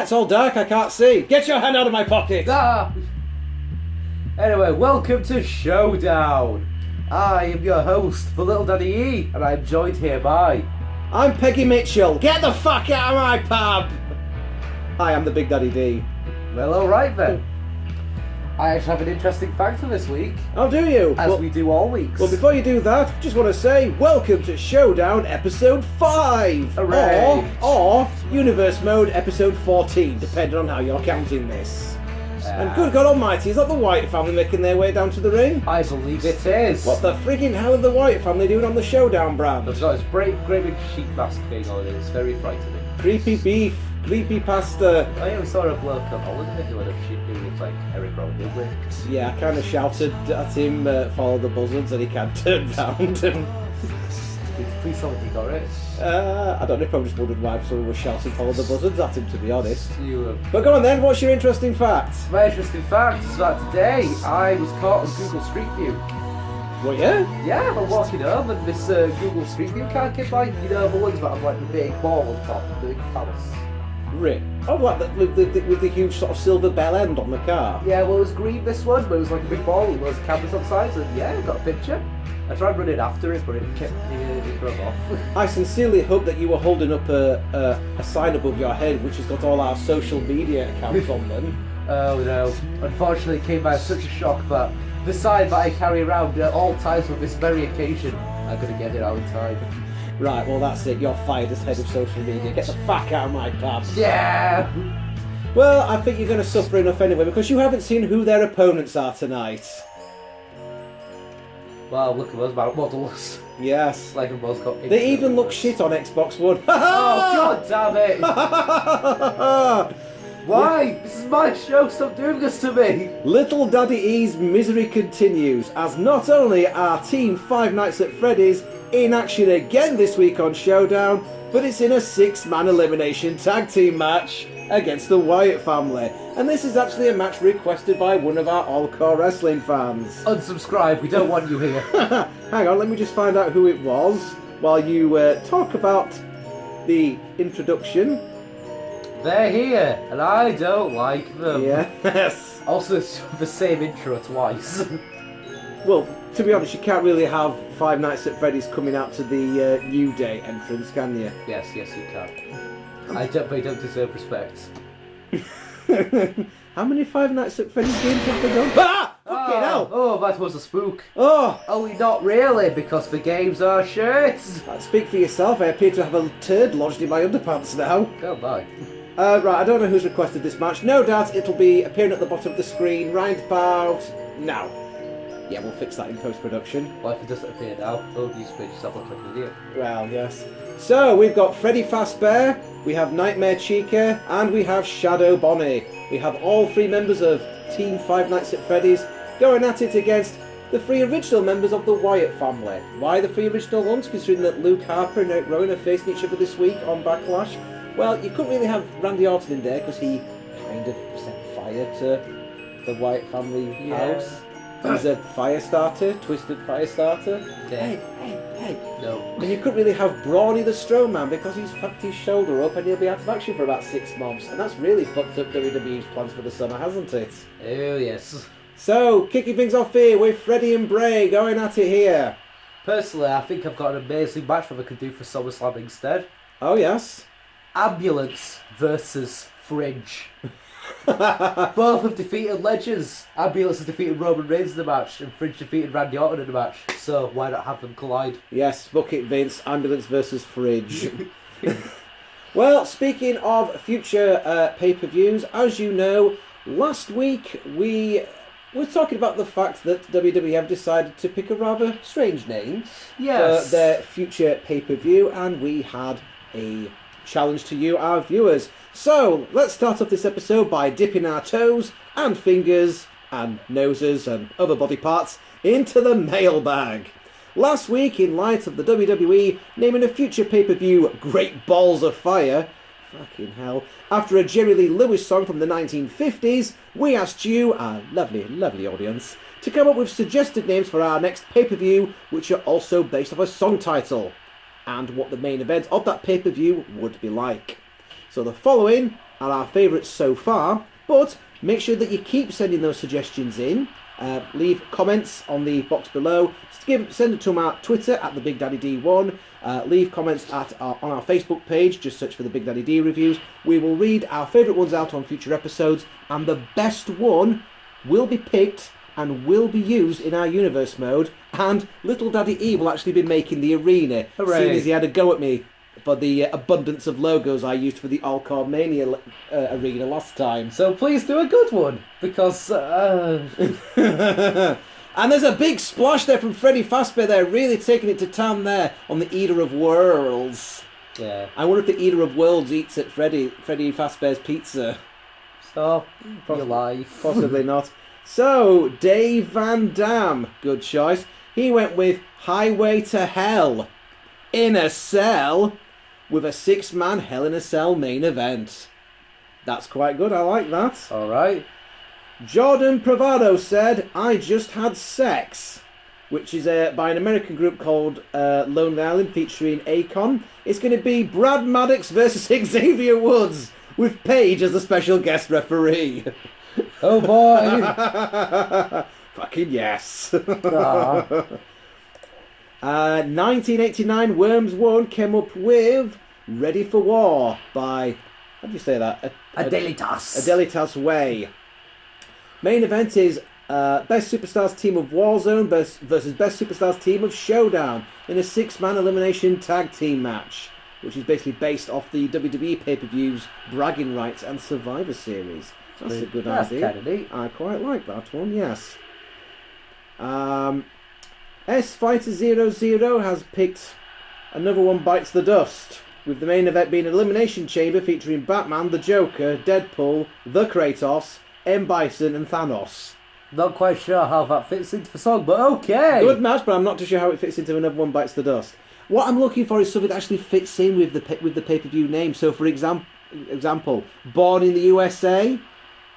it's all dark, I can't see. Get your hand out of my pocket! Ah! Anyway, welcome to Showdown. I am your host, the Little Daddy E, and I'm joined here by... I'm Peggy Mitchell. Get the fuck out of my pub! Hi, I'm the Big Daddy D. Well, alright then. I actually have an interesting fact for this week. Oh, do you? As we do all weeks. Well, before you do that, just want to say, welcome to Showdown Episode 5! Hooray! Or Universe Mode Episode 14, depending on how you're counting this. And good God Almighty, is that the Wyatt family making their way down to the ring? I believe it is. What the friggin' hell are the Wyatt family doing on the Showdown brand? There's got this great big sheep mask thing on it. It's very frightening. Creepy beef, creepy pasta. I even saw a bloke on holiday who had a sheep who looks like Eric Rowan. Yeah, I kind of shouted at him, follow the buzzards, and he can't turn round. Please tell me he got it. I don't know, probably just wondered why someone was shouting follow the buzzards at him, to be honest. You, But go on then, what's your interesting fact? My interesting fact is that today I was caught on Google Street View. What, yeah? Yeah, I'm walking home and this Google Street View car came by. You know, the ones that have like the big ball on top, the big phallus. Rip. Oh, like with the huge sort of silver bell end on the car? Yeah, well, it was green, this one, but it was like a big ball with loads of cameras on sides, and yeah, I got a picture. I tried running after it, but it kept me drove off. I sincerely hope that you were holding up a sign above your head which has got all our social media accounts on them. Oh no. Unfortunately, it came by such a shock that the sign that I carry around at all times for this very occasion, I'm going to get it out in time. Right, well that's it, you're fired as head of social media. Get the fuck out of my pub. Yeah! Well, I think you're going to suffer enough anyway because you haven't seen who their opponents are tonight. Well, look at those models. Yes. Like a most got. They even look shit on Xbox One. Oh, god damn it! Why? This is my show, stop doing this to me! Little Daddy E's misery continues as not only are Team Five Nights at Freddy's in action again this week on Showdown, but it's in a 6-man elimination tag team match against the Wyatt family. And this is actually a match requested by one of our All-CAW wrestling fans. Unsubscribe, we don't want you here. Hang on, let me just find out who it was while you talk about the introduction. They're here, and I don't like them. Yes. Also, it's the same intro twice. Well, to be honest, you can't really have Five Nights at Freddy's coming out to the New Day entrance, can you? Yes, you can. They don't deserve respect. How many Five Nights at Freddy's games have they done? Ah! Fucking hell! Oh, that was a spook. Oh! Only not really, because the games are shit. Speak for yourself, I appear to have a turd lodged in my underpants now. Oh, bye. Right, I don't know who's requested this match. No doubt it'll be appearing at the bottom of the screen right about now. Yeah, we'll fix that in post-production. Well, if it doesn't appear now, you split yourself look like an idiot. Well, yes. So, we've got Freddy Fazbear, we have Nightmare Chica, and we have Shadow Bonnie. We have all 3 members of Team Five Nights at Freddy's going at it against the 3 original members of the Wyatt family. Why the 3 original ones, considering that Luke Harper and Eric Rowan are facing each other this week on Backlash? Well, you couldn't really have Randy Orton in there because he kind of set fire to the Wyatt family house. He's a fire starter, twisted fire starter. Yeah. Hey. No. And you couldn't really have Brawny the Strongman because he's fucked his shoulder up and he'll be out of action for about 6 months. And that's really fucked up WWE's plans for the summer, hasn't it? Oh, yes. So, kicking things off here with Freddie and Bray going at it here. Personally, I think I've got an amazing match that I could do for SummerSlam instead. Oh, yes. Ambulance versus Fridge. Both have defeated legends. Ambulance has defeated Roman Reigns in the match, and Fridge defeated Randy Orton in the match. So why not have them collide? Yes, book it, Vince. Ambulance versus Fridge. Well, speaking of future pay-per-views, as you know, last week we were talking about the fact that WWE have decided to pick a rather strange name for their future pay-per-view, and we had a challenge to you, our viewers. So, let's start off this episode by dipping our toes and fingers and noses and other body parts into the mailbag. Last week, in light of the WWE naming a future pay-per-view Great Balls of Fire, fucking hell, after a Jerry Lee Lewis song from the 1950s, we asked you, our lovely, lovely audience, to come up with suggested names for our next pay-per-view, which are also based off a song title, and what the main event of that pay-per-view would be like. So the following are our favourites so far, but make sure that you keep sending those suggestions in. Leave comments on the box below. Send it to my Twitter at the Big Daddy D1. Leave comments on our Facebook page. Just search for the Big Daddy D reviews. We will read our favourite ones out on future episodes, and the best one will be picked and will be used in our universe mode. And Little Daddy E will actually be making the arena, seeing as he had a go at me for the abundance of logos I used for the All-CAW Mania arena last time. So please do a good one, because... And there's a big splash there from Freddy Fazbear there, really taking it to town there on the Eater of Worlds. Yeah. I wonder if the Eater of Worlds eats at Freddy Fazbear's Pizza. Stop your life. Possibly not. So, Dave Van Dam, good choice. He went with Highway to Hell in a Cell with a 6-man Hell in a Cell main event. That's quite good, I like that. Alright. Jordan Pravado said, I Just Had Sex, which is by an American group called Lonely Island featuring Akon. It's going to be Brad Maddox versus Xavier Woods with Paige as the special guest referee. Oh boy! Fucking yes. 1989 Worms 1 came up with Ready for War by, how do you say that? Adelitas. Adelitas Way. Main event is Best Superstars team of Warzone versus Best Superstars team of Showdown in a 6-man elimination tag team match, which is basically based off the WWE pay-per-views Bragging Rights and Survivor Series. That's a good idea. That's kind of neat. I quite like that one, yes. S Fighter 00 has picked Another One Bites the Dust, with the main event being an Elimination Chamber featuring Batman, the Joker, Deadpool, the Kratos, M. Bison and Thanos. Not quite sure how that fits into the song, but okay. Good match, but I'm not too sure how it fits into Another One Bites the Dust. What I'm looking for is something that actually fits in with the pay-per-view name. So, for example, Born in the USA.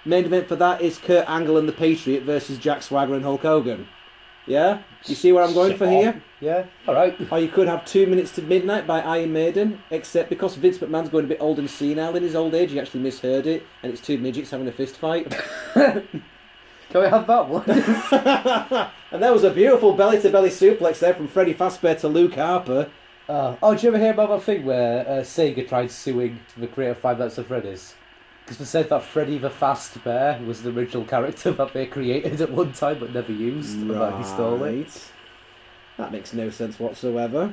Main event for that is Kurt Angle and the Patriot versus Jack Swagger and Hulk Hogan. Yeah? You see where I'm going for here? Yeah, alright. Or you could have 2 Minutes to Midnight by Iron Maiden, except because Vince McMahon's going a bit old and senile in his old age, he actually misheard it, and it's two midgets having a fist fight. Can we have that one? And there was a beautiful belly-to-belly suplex there from Freddy Fazbear to Luke Harper. Oh, did you ever hear about that thing where Sega tried suing the creator of Five Nights at Freddy's? Because they said that Freddy the Fazbear was the original character that they created at one time but never used, and that he stole it. That makes no sense whatsoever.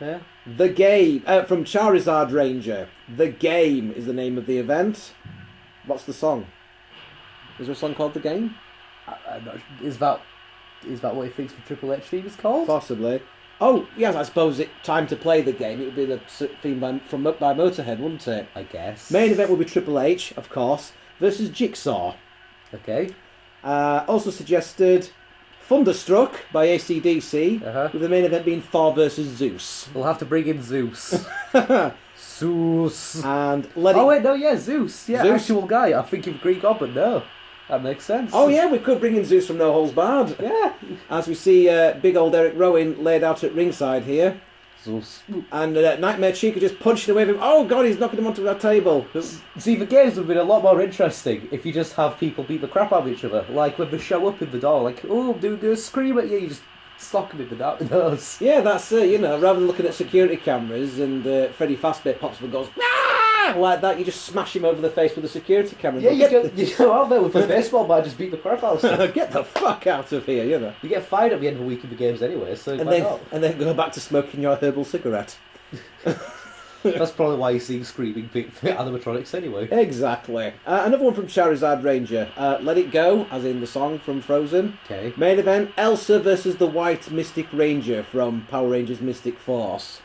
Yeah. The Game, from Charizard Ranger. The Game is the name of the event. What's the song? Is there a song called The Game? Is that what he thinks the Triple H theme is called? Possibly. Oh, yes, I suppose it's time to play the game. It would be the theme by Motorhead, wouldn't it? I guess. Main event would be Triple H, of course, versus Jigsaw. Okay. Also suggested Thunderstruck by AC/DC, with the main event being Thor versus Zeus. We'll have to bring in Zeus. Zeus. And Zeus. Yeah, Zeus. actual guy. I think of Greek God, but no. That makes sense. Oh yeah, we could bring in Zeus from No Holds Barred. Yeah. As we see big old Eric Rowan laid out at ringside here. Zeus. And Nightmare Chica just punching away from him. Oh god, he's knocking him onto that table. See, the games would have been a lot more interesting if you just have people beat the crap out of each other. Like when they show up in the door, like, oh, do a scream at you, you just sock them in the nose. Yeah, that's it, rather than looking at security cameras and Freddy Fazbear pops up and goes, "Ah!" like that, you just smash him over the face with a security camera. Yeah, you go out there with a baseball bat, just beat the crap out of stuff. Get the fuck out of here, You get fired at the end of the week in the games anyway, so and then go back to smoking your herbal cigarette. That's probably why you're seeing screaming animatronics anyway. Exactly. Another one from Charizard Ranger. Let It Go, as in the song from Frozen. Okay. Main event, Elsa versus the White Mystic Ranger from Power Rangers Mystic Force.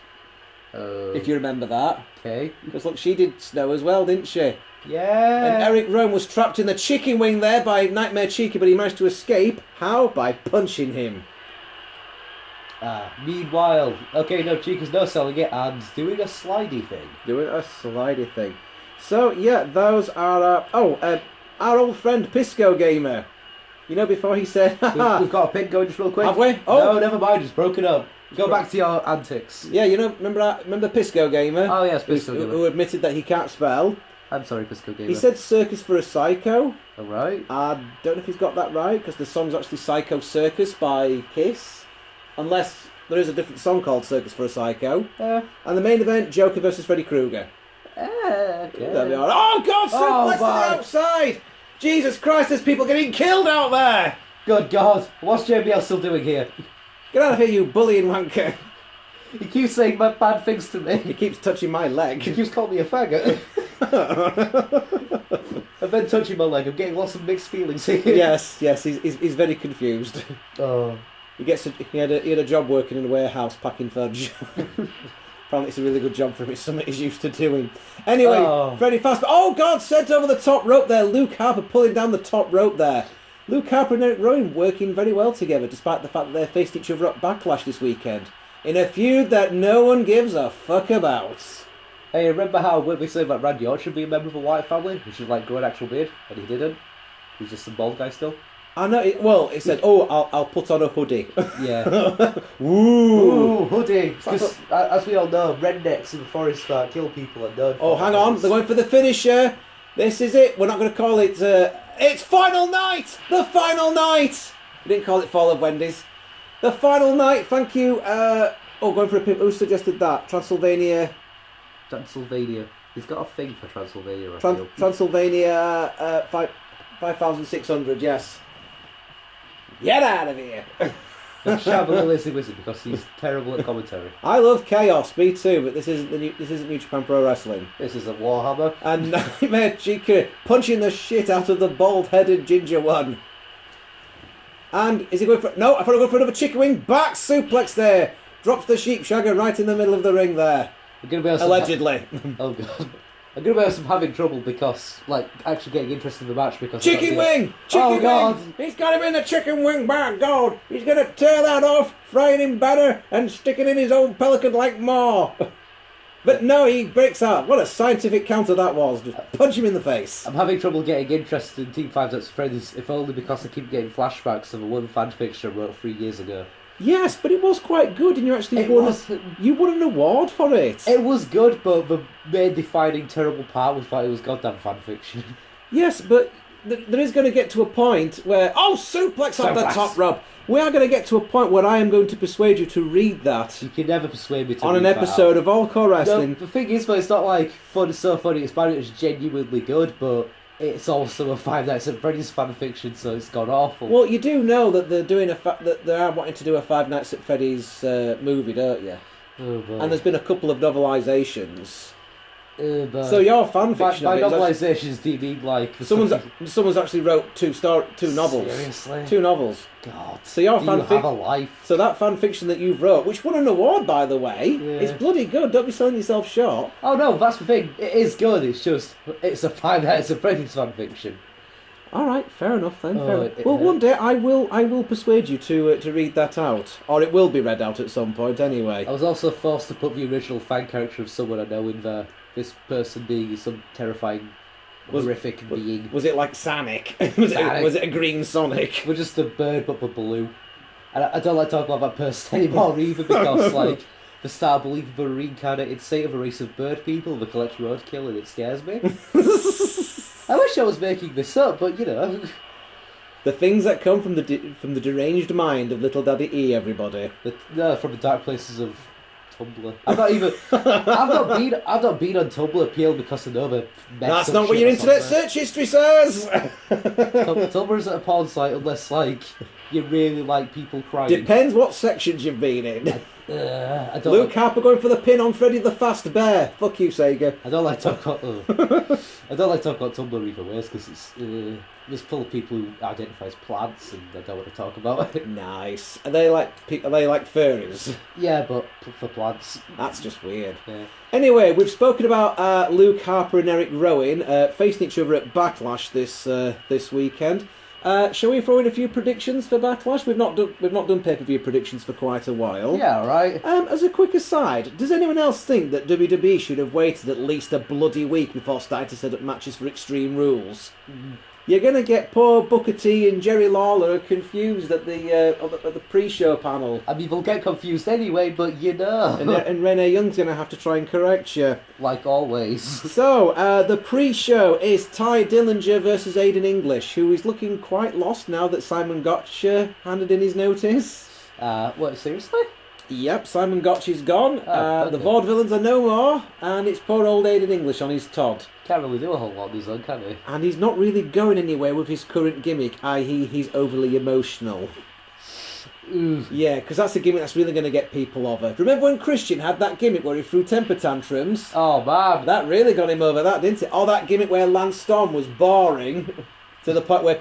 If you remember that. Okay. Because look, she did snow as well, didn't she? Yeah. And Eric Rowan was trapped in the chicken wing there by Nightmare Chica, but he managed to escape. How? By punching him. Meanwhile, Chica's no selling it and doing a slidey thing. Doing a slidey thing. So, yeah, those are... our old friend Pisco Gamer. Before he said... We've got a pin going just real quick. Have we? Oh. No, never mind, it's broken up. Go back to your antics. Yeah, remember Pisco Gamer? Oh, yes, Pisco Gamer. Who admitted that he can't spell. I'm sorry, Cusco Gamer. He said Circus for a Psycho. Alright. I don't know if he's got that right, because the song's actually Psycho Circus by Kiss. Unless there is a different song called Circus for a Psycho. And the main event, Joker versus Freddy Krueger. Okay. There we are. Oh, God, suplex to the outside! Jesus Christ, there's people getting killed out there! Good God, what's JBL still doing here? Get out of here, you bullying wanker. He keeps saying bad things to me. He keeps touching my leg. He keeps calling me a faggot. I've been touching my leg. I'm getting lots of mixed feelings here. Yes, he's very confused. Oh. He had a job working in a warehouse packing fudge. Apparently it's a really good job for him. It's something he's used to doing. Anyway, Freddy Fazbear. Oh, God, sent over the top rope there. Luke Harper pulling down the top rope there. Luke Harper and Eric Rowan working very well together, despite the fact that they faced each other at Backlash this weekend. In a feud that no one gives a fuck about. Hey, remember how we said about Randy Orton should be a member of the Wyatt family? He should, grow an actual beard, and he didn't. He's just some bald guy still. I know. It said, I'll put on a hoodie. Yeah. Ooh, hoodie. Because, as we all know, rednecks in the forest kill people and don't. Oh, hang on. They're going for the finisher. This is it. We're not going to call it... it's Final Night! The Final Night! We didn't call it Fall of Wendy's. The Final Night, thank you. Going for a pimp. Who suggested that? Transylvania. He's got a thing for Transylvania, I feel. Transylvania 5,600, yes. Get out of here! Shabba Lizzy Wizard, because he's terrible at commentary. I love chaos, me too, but this isn't New Japan Pro Wrestling. This isn't Warhammer. And Nightmare Chica punching the shit out of the bald-headed ginger one. And is he going for... No, I thought he was going for another chicken wing. Back suplex there. Drops the sheep shagger right in the middle of the ring there. Allegedly. Oh, God. I'm going to be having trouble because, actually getting interested in the match because... Chicken wing! Chicken God. wing! He's got him in the chicken wing, by God! He's going to tear that off, fry it in batter, and stick it in his own pelican-like maw. But no, he breaks out. What a scientific counter that was. Just punch him in the face. I'm having trouble getting interested in Team 5 That's Friends, if only because I keep getting flashbacks of a one fan fiction I wrote 3 years ago. Yes, but it was quite good, and you actually won an award for it. It was good, but the main defining terrible part was that it was goddamn fan fiction. Yes, but there is going to get to a point where... Oh, suplex off the top rope! We are going to get to a point where I am going to persuade you to read that. You can never persuade me to on an episode of All-CAW Wrestling. No, the thing is, though, it's not so funny, it's bad, it's genuinely good, but... It's also a Five Nights at Freddy's fan fiction, so it's gone awful. Well, you do know that they're doing that they are wanting to do a Five Nights at Freddy's movie, don't you? Oh, boy. And there's been a couple of novelisations. So your fan fiction. By novelisations, do you mean someone's actually wrote two novels. Seriously? 2 novels. God. So your fan have a life. So that fan fiction that you've wrote, which won an award by the way, is bloody good. Don't be selling yourself short. Oh no, that's the thing. It is good. It's just it's a Five Nights at Freddy's fan fiction. All right, fair enough then. Well, one day I will persuade you to read that out, or it will be read out at some point anyway. I was also forced to put the original fan character of someone I know in there. This person being some terrifying, horrific being. Was it like Sonic? Was it a green Sonic? We're just a bird but blue. And I don't like talking about that person anymore either because the star believe the reincarnated saint of a race of bird people, the collect roadkill, and it scares me. I wish I was making this up, but you know. The things that come from the deranged mind of Little Daddy E, everybody. From the dark places of Tumblr. I've not been on Tumblr purely because I know the. That's not what your internet search history says. Tumblr isn't a porn site unless you really like people crying. Depends what sections you've been in. I don't Luke Harper going for the pin on Freddy the Fast Bear. Fuck you, Sega. I don't like talking about Tumblr either ways because it's full of people who identify as plants and I don't want to talk about it. Nice. Are they like furries? Yeah, but for plants. That's just weird. Yeah. Anyway, we've spoken about Luke Harper and Eric Rowan facing each other at Backlash this weekend. Shall we throw in a few predictions for Backlash? We've not done pay-per-view predictions for quite a while. Yeah, all right. As a quick aside, does anyone else think that WWE should have waited at least a bloody week before starting to set up matches for Extreme Rules? You're going to get poor Booker T and Jerry Lawler confused at the pre-show panel. I mean, they'll get confused anyway, but you know. And Renee Young's going to have to try and correct you. Like always. So, the pre-show is Ty Dillinger versus Aiden English, who is looking quite lost now that Simon Gotch handed in his notice. What, seriously? Yep, Simon Gotch is gone. Okay. The vaudevillains are no more, and it's poor old Aiden English on his Todd. Can't really do a whole lot on his own, can he? And he's not really going anywhere with his current gimmick, i.e. he's overly emotional. Yeah, because that's a gimmick that's really going to get people over. Remember when Christian had that gimmick where he threw temper tantrums? Oh, man. That really got him over, that, didn't it? Or that gimmick where Lance Storm was boring to the point where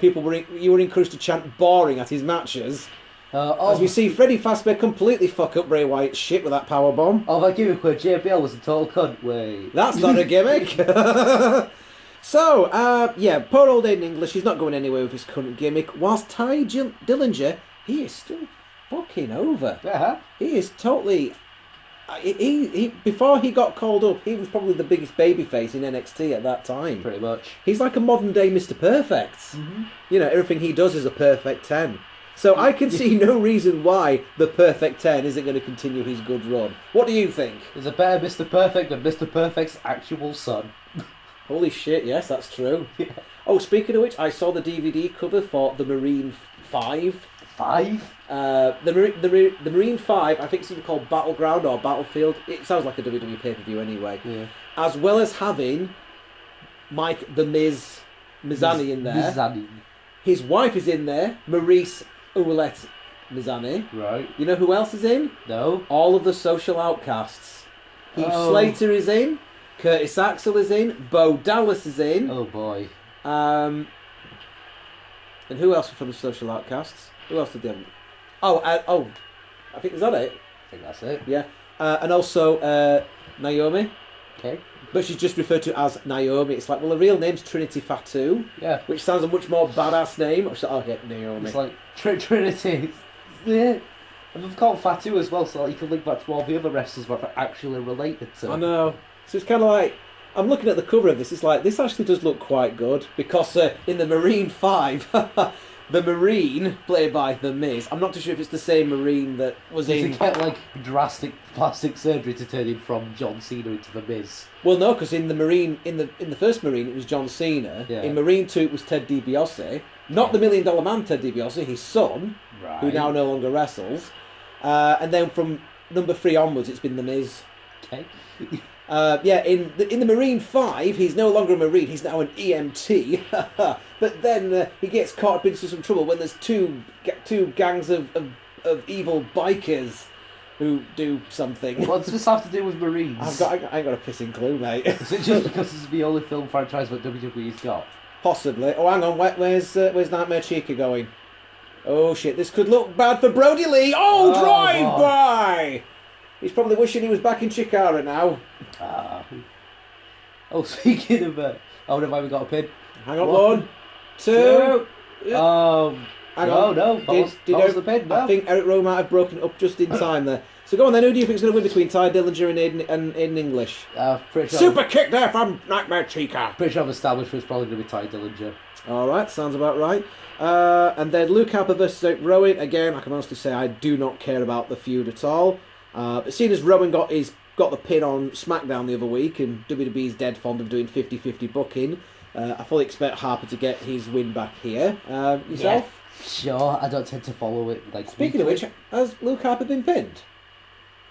you were encouraged to chant boring at his matches. As we see Freddie Fazbear completely fuck up Bray Wyatt's shit with that powerbomb. Oh, that gimmick where JBL was a total cunt. Wait. That's not a gimmick. So, poor old Aiden English, he's not going anywhere with his current gimmick. Whilst Ty Dillinger, he is still fucking over. Yeah. He is totally... He before he got called up, he was probably the biggest babyface in NXT at that time. Pretty much. He's like a modern day Mr. Perfect. Mm-hmm. You know, everything he does is a perfect 10. So I can see no reason why the Perfect 10 isn't going to continue his good run. What do you think? There's a better Mr. Perfect than Mr. Perfect's actual son. Holy shit, yes, that's true. Yeah. Oh, speaking of which, I saw the DVD cover for the Marine 5. 5? The Marine 5, I think it's even called Battleground or Battlefield. It sounds like a WWE pay-per-view anyway. Yeah. As well as having Mike the Miz Mizani in there. Mizani. His wife is in there, Maurice Ouellette Mizani. Right. You know who else is in? No. All of the Social Outcasts. Heath Slater is in. Curtis Axel is in. Bo Dallas is in. Oh boy. And who else from the Social Outcasts? Who else did they have? I think, is that it? I think that's it. Yeah. And also Naomi. Okay. But she's just referred to as Naomi. It's like, well, her real name's Trinity Fatu. Yeah. Which sounds a much more badass name. She's like, okay, Naomi. It's like Trinity. Yeah. And they've called Fatu as well, so like, you can link back to all the other wrestlers that are actually related to. I know. So it's kind of like, I'm looking at the cover of this, it's like, this actually does look quite good, because in the Marine 5, the Marine, played by The Miz, I'm not too sure if it's the same Marine that was Did in... he get, like, drastic plastic surgery to turn him from John Cena into The Miz? Well, no, because in the Marine, in the first Marine, it was John Cena. Yeah. In Marine 2, it was Ted DiBiase. Not the $1 Million Man Ted DiBiase, his son, Right. who now no longer wrestles. And then from number 3 onwards, it's been The Miz. Okay. In the Marine 5, he's no longer a Marine, he's now an EMT. But then he gets caught up into some trouble when there's two gangs of evil bikers who do something. What does this have to do with Marines? I ain't got a pissing clue, mate. Is it just because it's the only film franchise that WWE's got? Possibly. Oh, hang on, where's Nightmare Chica going? Oh shit, this could look bad for Brody Lee. Oh, drive-by! He's probably wishing he was back in Chikara now. Speaking of never mind, we got a pin. Hang on, 1, 2. Hang on. No. That was the pin. No. I think Eric Rowe might have broken it up just in time there. So go on then, who do you think's going to win between Ty Dillinger and Aiden English? Super kick there from Nightmare Chica. Pretty sure I've established it's probably going to be Ty Dillinger. Alright, sounds about right. And then Luke Harper versus Eric Rowan. Again, I can honestly say I do not care about the feud at all. But seeing as Rowan got the pin on Smackdown the other week, and WWE's dead fond of doing 50-50 booking, I fully expect Harper to get his win back here. Yourself? Yeah, sure, I don't tend to follow it. Speaking of which, has Luke Harper been pinned?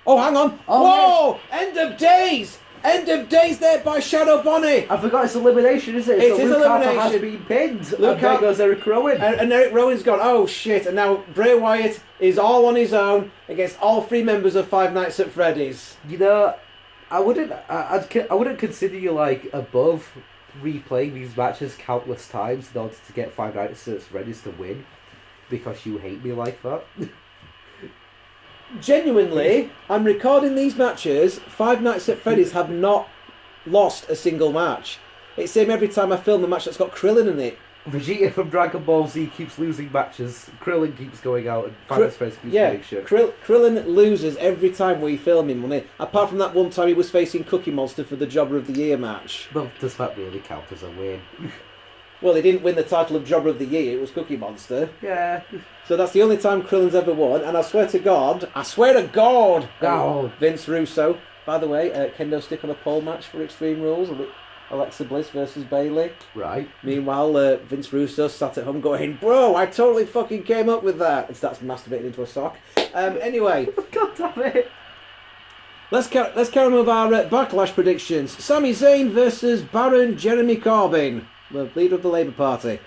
Oh, hang on! Oh, whoa! Yes. End of days! End of days there by Shadow Bonnie! I forgot it's elimination, isn't it? It is Luke elimination. Harper has been pinned. Luke There goes Eric Rowan. And Eric Rowan's gone, oh shit, and now Bray Wyatt is all on his own against all 3 members of Five Nights at Freddy's. You know, I wouldn't consider you like above replaying these matches countless times in order to get Five Nights at Freddy's to win, because you hate me like that. Genuinely, I'm recording these matches. Five Nights at Freddy's have not lost a single match. It's the same every time I film a match that's got Krillin in it. Vegeta from Dragon Ball Z keeps losing matches. Krillin keeps going out, and Five Nights at Freddy's keeps winning shit. Krillin loses every time we film him, money. Apart from that one time he was facing Cookie Monster for the Jobber of the Year match. Well, does that really count as a win? Well, he didn't win the title of Jobber of the Year. It was Cookie Monster. Yeah. So that's the only time Krillin's ever won. And I swear to God, Vince Russo. By the way, kendo stick on a pole match for Extreme Rules. Alexa Bliss versus Bayley. Right. Meanwhile, Vince Russo sat at home going, "Bro, I totally fucking came up with that," and starts masturbating into a sock. Anyway. God damn it. Let's carry on with our Backlash predictions. Sami Zayn versus Baron Jeremy Corbyn, the leader of the Labour Party.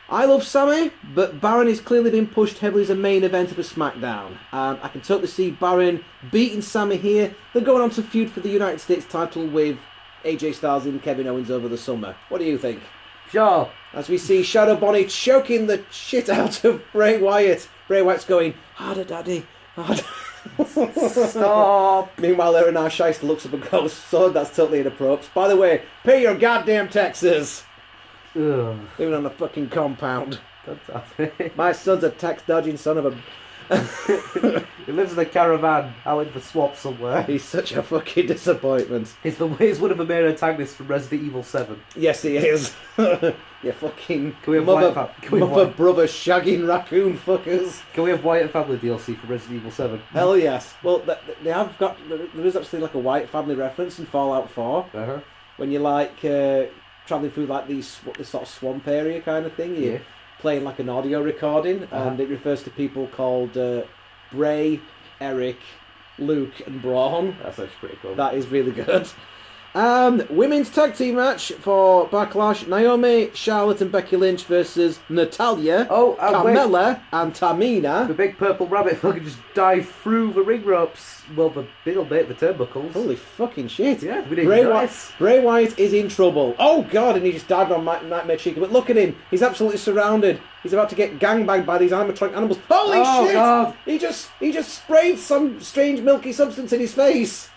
I love Sami, but Baron is clearly being pushed heavily as a main event of a Smackdown. I can totally see Baron beating Sami here. They're going on to feud for the United States title with AJ Styles and Kevin Owens over the summer. What do you think? Sure. As we see Shadow Bonnie choking the shit out of Bray Wyatt. Bray Wyatt's going, "Harder, daddy, harder." Stop. Meanwhile, Aaron Shyster looks up and goes, "So that's totally inappropriate. By the way, pay your goddamn taxes." Ugh. Living on a fucking compound. God damn it. My son's a tax dodging son of a... He lives in a caravan out in the swamp somewhere. He's such a fucking disappointment. He's one of the main antagonists from Resident Evil 7. Yes, he is. You fucking Can we have mother brother shagging raccoon fuckers. Can we have Wyatt family DLC for Resident Evil 7? Hell yes. Well, they have got... There is actually like a Wyatt family reference in Fallout 4. Uh-huh. When you like travelling through like this sort of swamp area kind of thing. You're playing like an audio recording, and it refers to people called Bray, Eric, Luke and Braun. That's actually pretty cool. That is really good. Women's tag team match for Backlash: Naomi, Charlotte and Becky Lynch versus Natalya, Carmella and Tamina. The big purple rabbit fucking just dive through the ring ropes. Well, the middle bit, the turnbuckles. Holy fucking shit. Yeah, we didn't Bray Wyatt is in trouble. Oh god, and he just dived on Nightmare Chica. But look at him, he's absolutely surrounded. He's about to get gangbanged by these animatronic animals. Holy shit! God. He just sprayed some strange milky substance in his face.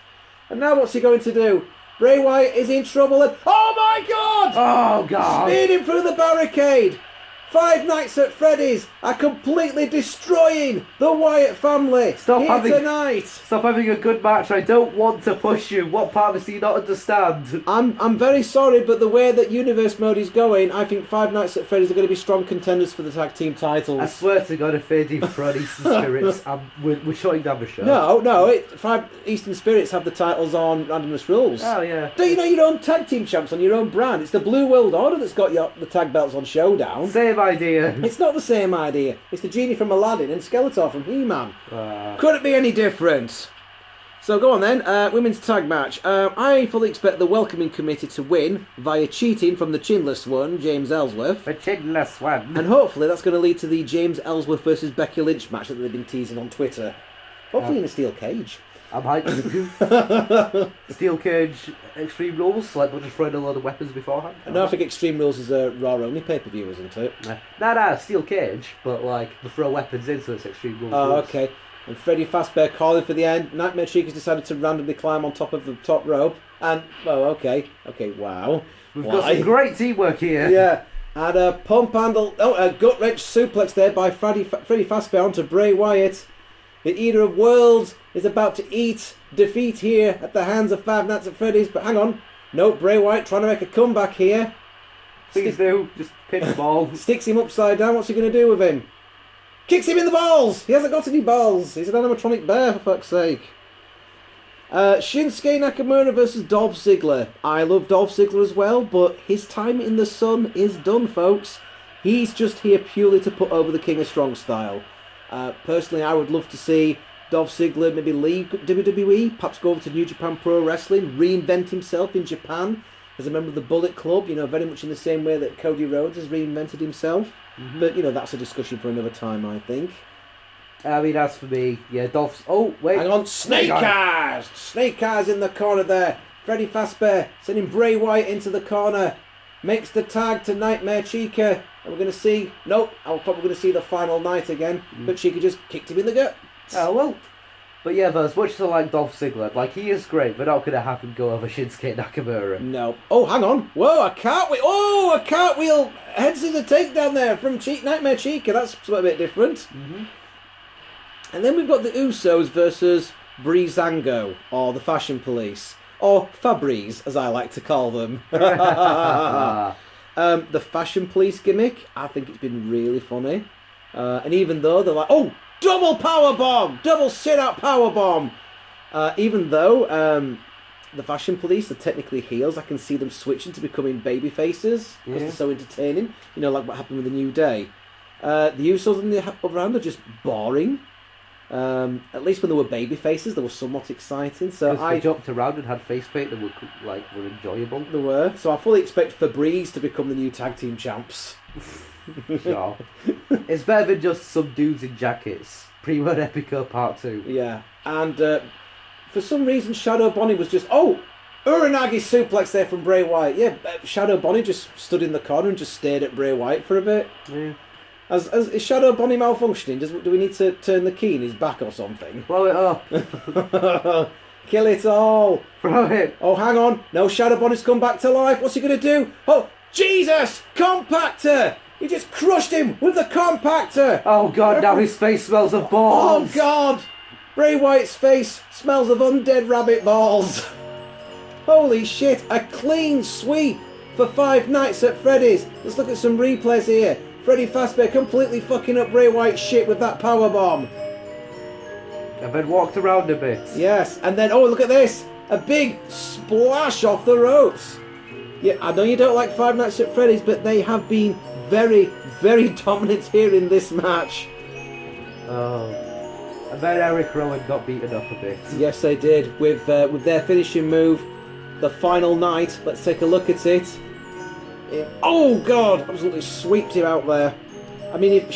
And now what's he going to do? Bray Wyatt is in trouble and... Oh my god! Oh god! Speared him through the barricade! Five Nights at Freddy's are completely destroying the Wyatt family tonight. Stop having a good match. I don't want to push you. What part of this do you not understand? I'm very sorry, but the way that Universe Mode is going, I think Five Nights at Freddy's are going to be strong contenders for the tag team titles. I swear to God, if they defraud Eastern Spirits, we're shutting down the show. No. Five Eastern Spirits have the titles on Randomness Rules. Oh, yeah. Do you know your own tag team champs on your own brand? It's the Blue World Order that's got the tag belts on Showdown. Same idea. It's not the same idea. It's the genie from Aladdin and Skeletor from He-Man. Could it be any different? So go on then. Women's tag match. I fully expect the welcoming committee to win via cheating from the chinless one, James Ellsworth. The chinless one. And hopefully that's going to lead to the James Ellsworth versus Becky Lynch match that they've been teasing on Twitter. Hopefully in a steel cage. I'm hyped. Steel cage, Extreme Rules, like we'll just throw in a load of weapons beforehand. No, I think Extreme Rules is a Raw only pay-per-view, isn't it? Nah, steel cage, but like we throw weapons in, so it's Extreme Rules. Oh, okay. And Freddie Fazbear calling for the end. Nightmare Chica's decided to randomly climb on top of the top rope. And, okay, wow. We've got some great teamwork here. Yeah. And a pump handle, a gut wrench suplex there by Freddie Fazbear onto Bray Wyatt. The Eater of Worlds is about to eat defeat here at the hands of Five Nights at Freddy's. But hang on. No, Bray Wyatt trying to make a comeback here. Please do. Just pin the ball. Sticks him upside down. What's he going to do with him? Kicks him in the balls. He hasn't got any balls. He's an animatronic bear, for fuck's sake. Shinsuke Nakamura versus Dolph Ziggler. I love Dolph Ziggler as well, but his time in the sun is done, folks. He's just here purely to put over the King of Strong style. Personally, I would love to see Dolph Ziggler maybe leave WWE, perhaps go over to New Japan Pro Wrestling, reinvent himself in Japan as a member of the Bullet Club, very much in the same way that Cody Rhodes has reinvented himself. Mm-hmm. But, that's a discussion for another time, I think. I mean, as for me, yeah, Dolph's... Oh, wait. Hang on, Snake Eyes! Snake Eyes in the corner there. Freddie Fazbear sending Bray Wyatt into the corner. Makes the tag to Nightmare Chica. And we're going to see... Nope, I'm probably going to see the final night again. But Chica just kicked him in the gut. Oh, well. But yeah, though, as much as I like Dolph Ziggler, he is great, but not going to have him go over Shinsuke Nakamura. No. Oh, hang on. Whoa, a cartwheel. Oh, a cartwheel. Head scissor takedown there from Nightmare Chica. That's a bit different. Mm-hmm. And then we've got the Usos versus Breezango, or the Fashion Police, or Fabriz, as I like to call them. The fashion police gimmick, I think it's been really funny. And even though they're like, oh, double power bomb, double sit-out power bomb. Even though the fashion police are technically heels, I can see them switching to becoming baby faces because they're so entertaining. You know, like what happened with the New Day. The Usos on the other hand are just boring. At least when they were baby faces, they were somewhat exciting. So I jumped around and had face paint that were enjoyable. They were. So I fully expect Febreze to become the new tag team champs. Sure. It's better than just some dudes in jackets. Pre-Word Epico Part 2. Yeah, and for some reason Shadow Bonnie was just, Uranagi suplex there from Bray Wyatt. Yeah, Shadow Bonnie just stood in the corner and just stared at Bray Wyatt for a bit. Yeah. Is Shadow Bonnie malfunctioning? Do we need to turn the key in his back or something? Blow it up. Kill it all. Throw it. Oh, hang on. No, Shadow Bonnie's come back to life. What's he going to do? Oh, Jesus! Compactor! He just crushed him with the compactor! Oh, God, now his face smells of balls. Oh, God! Bray Wyatt's face smells of undead rabbit balls. Holy shit, a clean sweep for Five Nights at Freddy's. Let's look at some replays here. Freddy Fazbear completely fucking up Bray Wyatt's shit with that powerbomb. And then walked around a bit. Yes, and then, look at this. A big splash off the ropes. Yeah, I know you don't like Five Nights at Freddy's, but they have been very, very dominant here in this match. Oh. And then Eric Rowan got beaten up a bit. Yes, they did. With their finishing move, the Final Night. Let's take a look at it. Oh, God! Absolutely sweeped him out there. I mean, if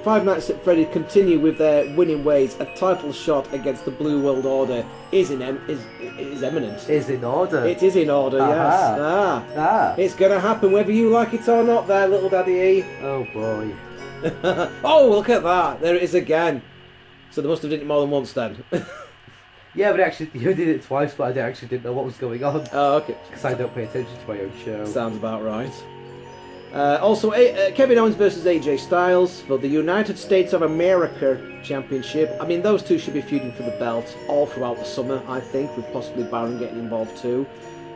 Five Nights at Freddy continue with their winning ways, a title shot against the Blue World Order is imminent. Is in order. It is in order, yes. It's going to happen whether you like it or not there, little Daddy E. Oh, boy. Oh, look at that. There it is again. So they must have done it more than once then. Yeah, but you did it twice, but I actually didn't know what was going on. Oh, okay. Because I don't pay attention to my own show. Sounds about right. Also, Kevin Owens versus AJ Styles for the United States of America Championship. I mean, those two should be feuding for the belt all throughout the summer, I think, with possibly Baron getting involved too.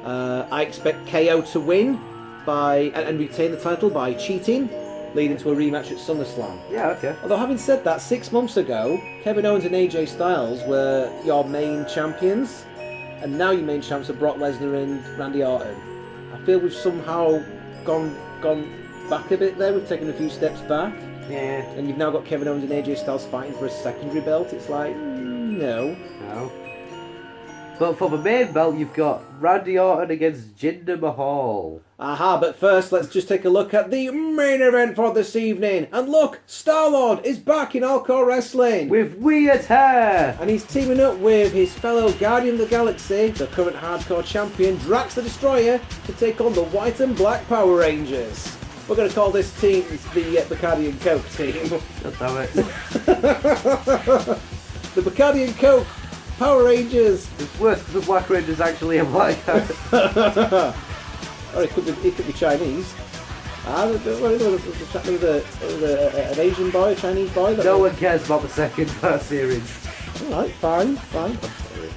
I expect KO to win and retain the title by cheating, leading to a rematch at SummerSlam. Yeah, okay. Although, having said that, 6 months ago, Kevin Owens and AJ Styles were your main champions, and now your main champs are Brock Lesnar and Randy Orton. I feel we've somehow gone back a bit there. We've taken a few steps back. Yeah. And you've now got Kevin Owens and AJ Styles fighting for a secondary belt. It's like, no. But for the main belt, you've got Randy Orton against Jinder Mahal. Aha, but first, let's just take a look at the main event for this evening. And look, Starlord is back in All-CAW Wrestling. With Wyatt hair. And he's teaming up with his fellow Guardian of the Galaxy, the current hardcore champion, Drax the Destroyer, to take on the White and Black Power Rangers. We're going to call this team the Bacardi and Coke team. God damn it. The Bacardi and Coke Power Rangers. It's worse because the Black Ranger's actually a black guy. Or it could be Chinese. An Asian boy, a Chinese boy. No one cares about the second series. All right, fine.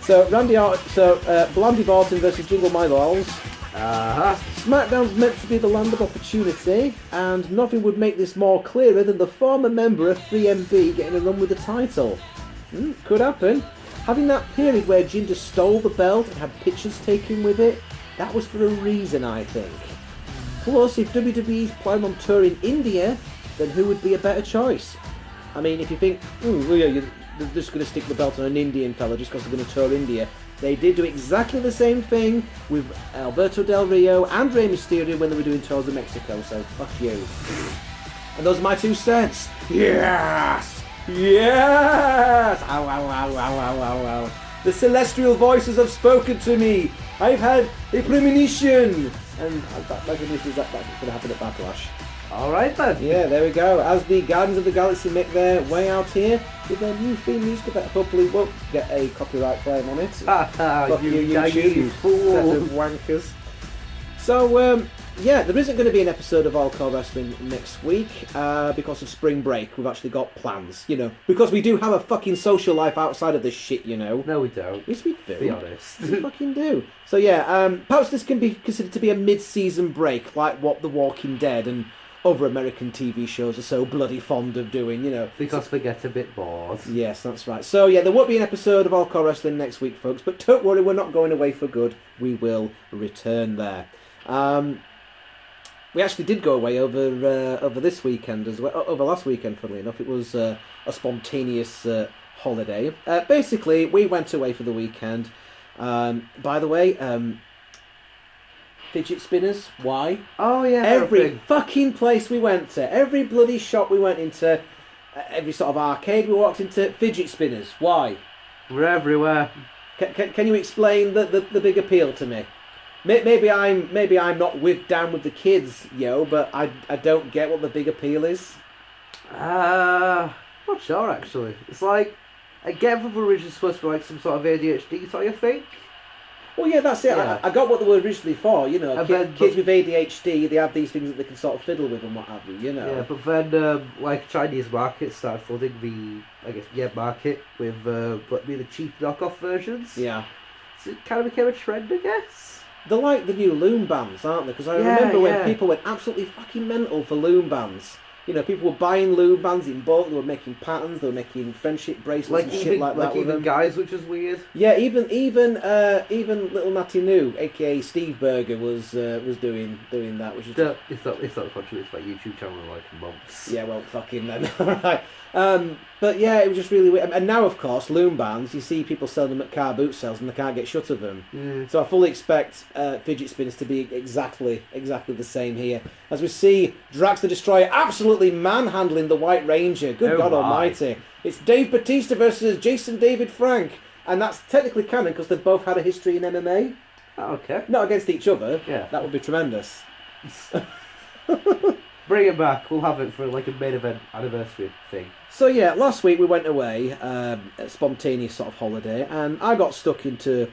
So Blandy Barton versus Jingle My Balls. Smackdown's meant to be the land of opportunity, and nothing would make this more clearer than the former member of 3MB getting a run with the title. Could happen. Having that period where Jinder stole the belt and had pictures taken with it, that was for a reason, I think. Plus, if WWE's planning on touring India, then who would be a better choice? I mean, if you think, they're just going to stick the belt on an Indian fella just because they're going to tour India, they did do exactly the same thing with Alberto Del Rio and Rey Mysterio when they were doing tours of Mexico, so fuck you. And those are my 2 cents. Yes! Yes! Ow, ow, ow, ow, ow, ow, ow. The celestial voices have spoken to me. I've had a premonition. And that's going to happen at Backlash. Alright then. Yeah, there we go. As the Guardians of the Galaxy make their way out here with their new theme music that hopefully won't get a copyright claim on it. Fuck you, YouTube, fool. set of wankers. So, yeah, there isn't going to be an episode of All-CAW Wrestling next week because of spring break. We've actually got plans, because we do have a fucking social life outside of this shit, No, we don't. Yes, we do. Be honest. We fucking do. So yeah, perhaps this can be considered to be a mid-season break, like what The Walking Dead and other American TV shows are so bloody fond of doing, Because they get a bit bored. Yes, that's right. So yeah, there won't be an episode of All-CAW Wrestling next week, folks, but don't worry, we're not going away for good. We will return there. We actually did go away over this weekend as well. Over last weekend, funnily enough, it was a spontaneous holiday. Basically, we went away for the weekend. By the way, fidget spinners. Why? Oh yeah. Every fucking place we went to, every bloody shop we went into, every sort of arcade we walked into, fidget spinners. Why? We're everywhere. Can you explain the big appeal to me? Maybe I'm not down with the kids, but I don't get what the big appeal is. Not sure actually. It's like, I get that we're originally supposed to be like some sort of ADHD toy, I think. Well, yeah, that's it. Yeah. I got what they were originally for, kids with ADHD, they have these things that they can sort of fiddle with and what have you, Yeah, but then, Chinese market started flooding the, market with, the cheap knockoff versions. Yeah. So it kind of became a trend, I guess. They're like the new loom bands, aren't they? Because I remember when people went absolutely fucking mental for loom bands. People were buying loom bands in bulk, they were making patterns, they were making friendship bracelets and shit like that with even them. guys, which was weird. Yeah, even little Matty New, aka Steve Berger, was doing that, which is it's not contributed by YouTube channel in like months. Yeah, well, fucking then. Alright. But yeah, it was just really weird. And now, of course, loom bands, you see people selling them at car boot sales and they can't get shut of them. Mm. So I fully expect fidget spinners to be exactly the same here. As we see Drax the Destroyer absolutely manhandling the White Ranger. Good God Almighty. It's Dave Bautista versus Jason David Frank. And that's technically canon because they've both had a history in MMA. Oh, okay. Not against each other. Yeah. That would be tremendous. Bring it back. We'll have it for like a main event anniversary thing. So yeah, last week we went away, a spontaneous sort of holiday, and I got stuck into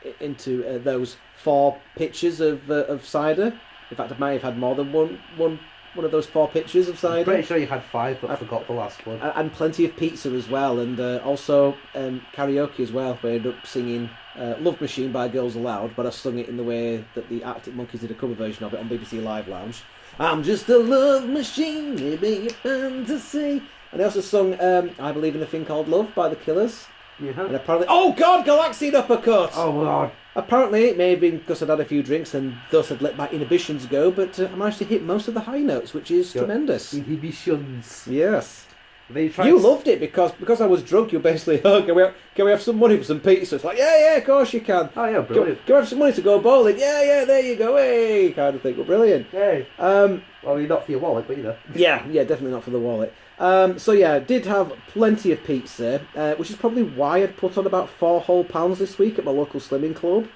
those 4 pitchers of cider. In fact, I may have had more than one of those 4 pitchers of cider. I'm pretty sure you had 5, but I forgot the last one. And plenty of pizza as well, and also karaoke as well. We ended up singing Love Machine by Girls Aloud, but I sung it in the way that the Arctic Monkeys did a cover version of it on BBC Live Lounge. I'm just a love machine, maybe a fantasy. And I also sung I Believe in a Thing Called Love by The Killers. Yeah. And apparently, oh God, Galaxian Uppercut! Oh God. Apparently, it may have been because I'd had a few drinks and thus I'd let my inhibitions go, but I managed to hit most of the high notes, which is tremendous. Inhibitions. Yes. You loved it because I was drunk. You basically, can we have some money for some pizza? It's like, yeah, of course you can. Oh yeah, brilliant. Can we have some money to go bowling? Yeah, there you go, hey, kind of thing. Well, brilliant. Hey. Well, not for your wallet, but Yeah, definitely not for the wallet. So yeah, did have plenty of pizza, which is probably why I'd put on about 4 whole pounds this week at my local slimming club.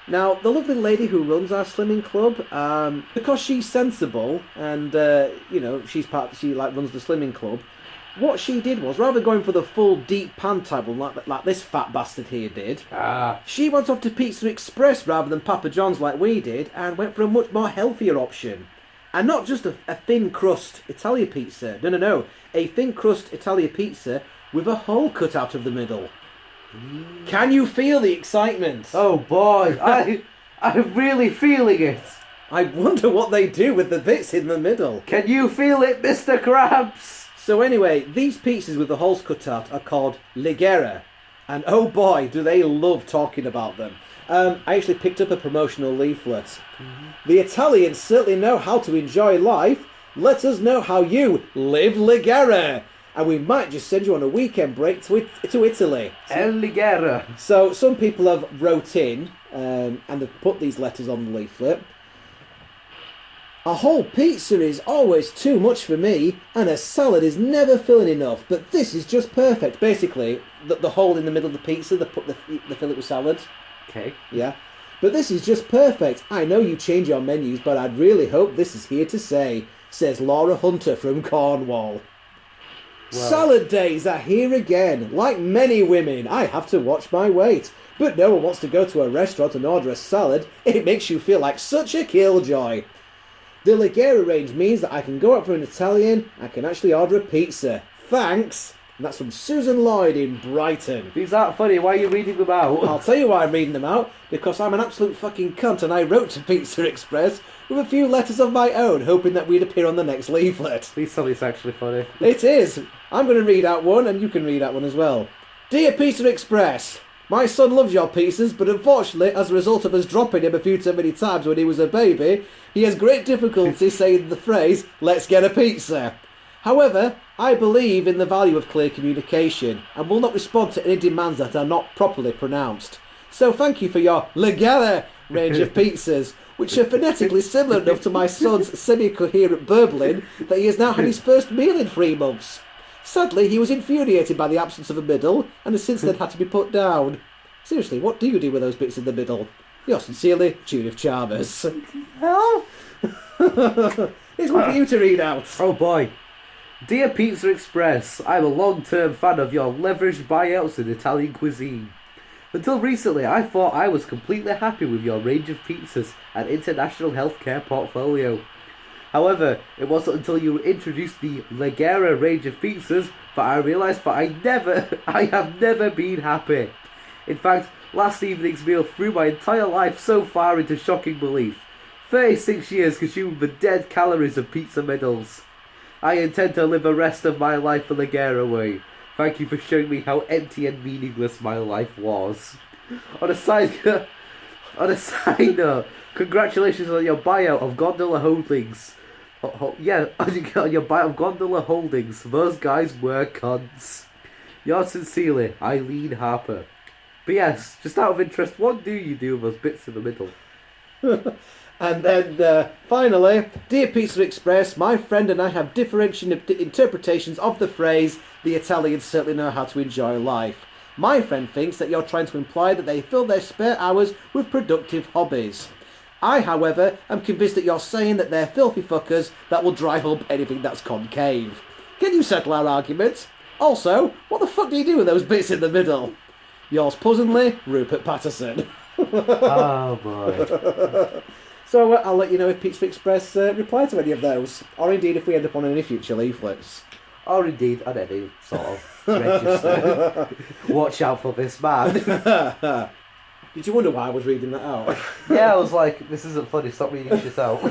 Now, the lovely lady who runs our slimming club, because she's sensible and she runs the slimming club. What she did was, rather than going for the full deep pan type one like this fat bastard here did, she went off to Pizza Express rather than Papa John's like we did, and went for a much more healthier option. And not just a thin crust Italia pizza, no, a thin crust Italia pizza with a hole cut out of the middle. Can you feel the excitement? Oh boy, I'm really feeling it. I wonder what they do with the bits in the middle. Can you feel it, Mr. Krabs? So anyway, these pizzas with the holes cut out are called Ligera, and oh boy, do they love talking about them. I actually picked up a promotional leaflet. Mm-hmm. The Italians certainly know how to enjoy life. Let us know how you live Ligera, and we might just send you on a weekend break to Italy. El Ligera. So some people have wrote in and have put these letters on the leaflet. A whole pizza is always too much for me, and a salad is never filling enough, but this is just perfect. Basically, the hole in the middle of the pizza, they fill it with salad. Okay. Yeah. But this is just perfect. I know you change your menus, but I'd really hope this is here to stay, says Laura Hunter from Cornwall. Salad days are here again. Like many women, I have to watch my weight. But no one wants to go to a restaurant and order a salad. It makes you feel like such a killjoy. The Ligera range means that I can go out for an Italian, I can actually order a pizza. Thanks. And that's from Susan Lloyd in Brighton. These aren't funny, why are you reading them out? I'll tell you why I'm reading them out. Because I'm an absolute fucking cunt and I wrote to Pizza Express with a few letters of my own, hoping that we'd appear on the next leaflet. Please tell me it's actually funny. It is. I'm going to read out one and you can read out one as well. Dear Pizza Express, my son loves your pizzas, but unfortunately, as a result of us dropping him a few too many times when he was a baby, he has great difficulty saying the phrase, let's get a pizza. However, I believe in the value of clear communication and will not respond to any demands that are not properly pronounced. So thank you for your Ligera range of pizzas, which are phonetically similar enough to my son's semi-coherent burbling that he has now had his first meal in 3 months. Sadly, he was infuriated by the absence of a middle and has since then had to be put down. Seriously, what do you do with those bits in the middle? Yours sincerely, Judith Chalmers. Hello? Here's one for you to read out. Oh boy. Dear Pizza Express, I'm a long-term fan of your leveraged buyouts in Italian cuisine. Until recently, I thought I was completely happy with your range of pizzas and international healthcare portfolio. However, it wasn't until you introduced the Ligera range of pizzas that I realised that I have never been happy. In fact, last evening's meal threw my entire life so far into shocking belief. 36 years consumed the dead calories of pizza middles. I intend to live the rest of my life the Ligera way. Thank you for showing me how empty and meaningless my life was. On a side note, congratulations on your buyout of Gondola Holdings. On your buyout of Gondola Holdings. Those guys were cunts. Yours sincerely, Eileen Harper. P.S. Just out of interest, what do you do with those bits in the middle? And then, finally, Dear Pizza Express, my friend and I have differential interpretations of the phrase, the Italians certainly know how to enjoy life. My friend thinks that you're trying to imply that they fill their spare hours with productive hobbies. I, however, am convinced that you're saying that they're filthy fuckers that will drive up anything that's concave. Can you settle our argument? Also, what the fuck do you do with those bits in the middle? Yours puzzlingly, Rupert Patterson. Oh boy. So I'll let you know if Pizza Express reply to any of those, or indeed if we end up on any future leaflets. Or indeed on any sort of register. Watch out for this man. Did you wonder why I was reading that out? Yeah, I was like, this isn't funny, stop reading shit out.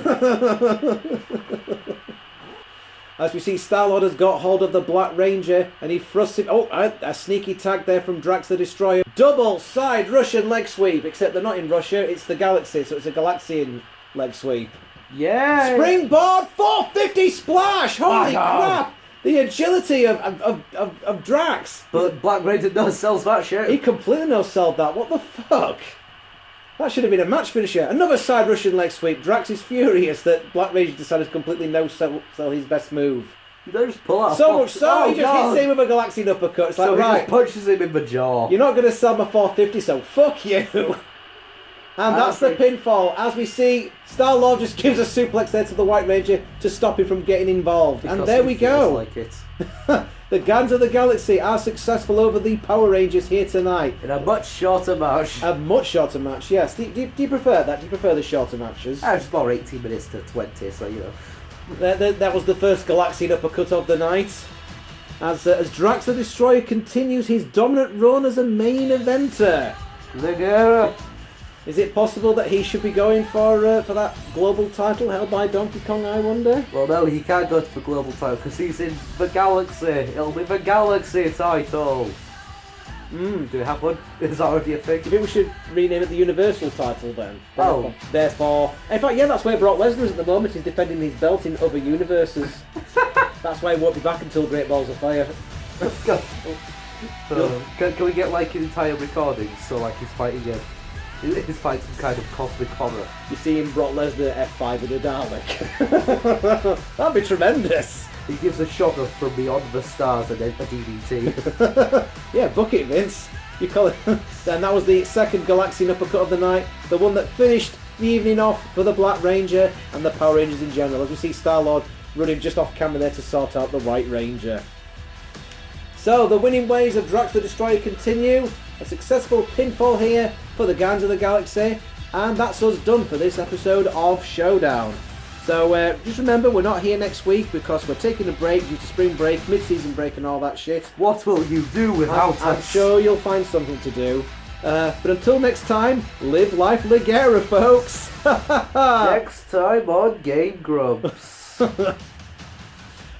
As we see, Starlord has got hold of the Black Ranger and he thrusts him. Oh, a sneaky tag there from Drax the Destroyer. Double side Russian leg sweep, except they're not in Russia, it's the galaxy, so it's a Galaxian leg sweep. Yeah! Springboard 450 splash! Holy crap! The agility of Drax. But Black Ranger no sells that shit. He completely no-sold that. What the fuck? That should have been a match finisher. Another side Russian leg sweep. Drax is furious that Black Ranger decided to completely no-sell his best move. You don't just pull out so much so, he just hits him with a Galaxian uppercut. It's like, so right, he just punches him in the jaw. You're not going to sell my 450, so fuck you. And that's the pinfall. As we see, Starlord just gives a suplex there to the White Ranger to stop him from getting involved. Because and there we go. Like it. The Guardians of the Galaxy are successful over the Power Rangers here tonight. In a much shorter match. A much shorter match, yes. Do you prefer that? Do you prefer the shorter matches? Just more 18 minutes to 20, so you know. That was the first Galaxian uppercut of the night. As Drax the Destroyer continues his dominant run as a main eventer. Ligera. Is it possible that he should be going for that global title held by Donkey Kong, I wonder? Well, no, he can't go to the global title because he's in the Galaxy. It'll be the Galaxy title. Do we have one? Is already a thing? Do you think we should rename it the Universal title then? Oh. Therefore... In fact, yeah, that's where Brock Lesnar is at the moment. He's defending his belt in other universes. That's why he won't be back until Great Balls of Fire. Can we get like an entire recording so like he's fighting some kind of cosmic horror? You see him Brock Lesnar F5 with a Dalek. That'd be tremendous. He gives a shot of From Beyond the Stars and then a DDT. Yeah, book it, Vince. You call it. Then that was the second Galaxian uppercut of the night, the one that finished the evening off for the Black Ranger and the Power Rangers in general. As we see Starlord running just off camera there to sort out the White Ranger. So the winning ways of Drax the Destroyer continue. A successful pinfall here for the Guardians of the Galaxy. And that's us done for this episode of Showdown. So just remember, we're not here next week because we're taking a break due to spring break, mid-season break and all that shit. What will you do without us? I'm sure you'll find something to do. But until next time, live life Ligera, folks. Next time on Game Grumps.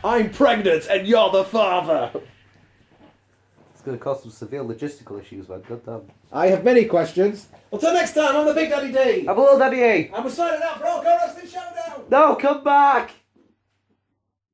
I'm pregnant and you're the father. It's going to cause some severe logistical issues, man. Goddamn. I have many questions. Until next time, I'm the Big Daddy D. I'm a little Daddy A. And we're signing out for All-CAW Wrestling Showdown. No, come back!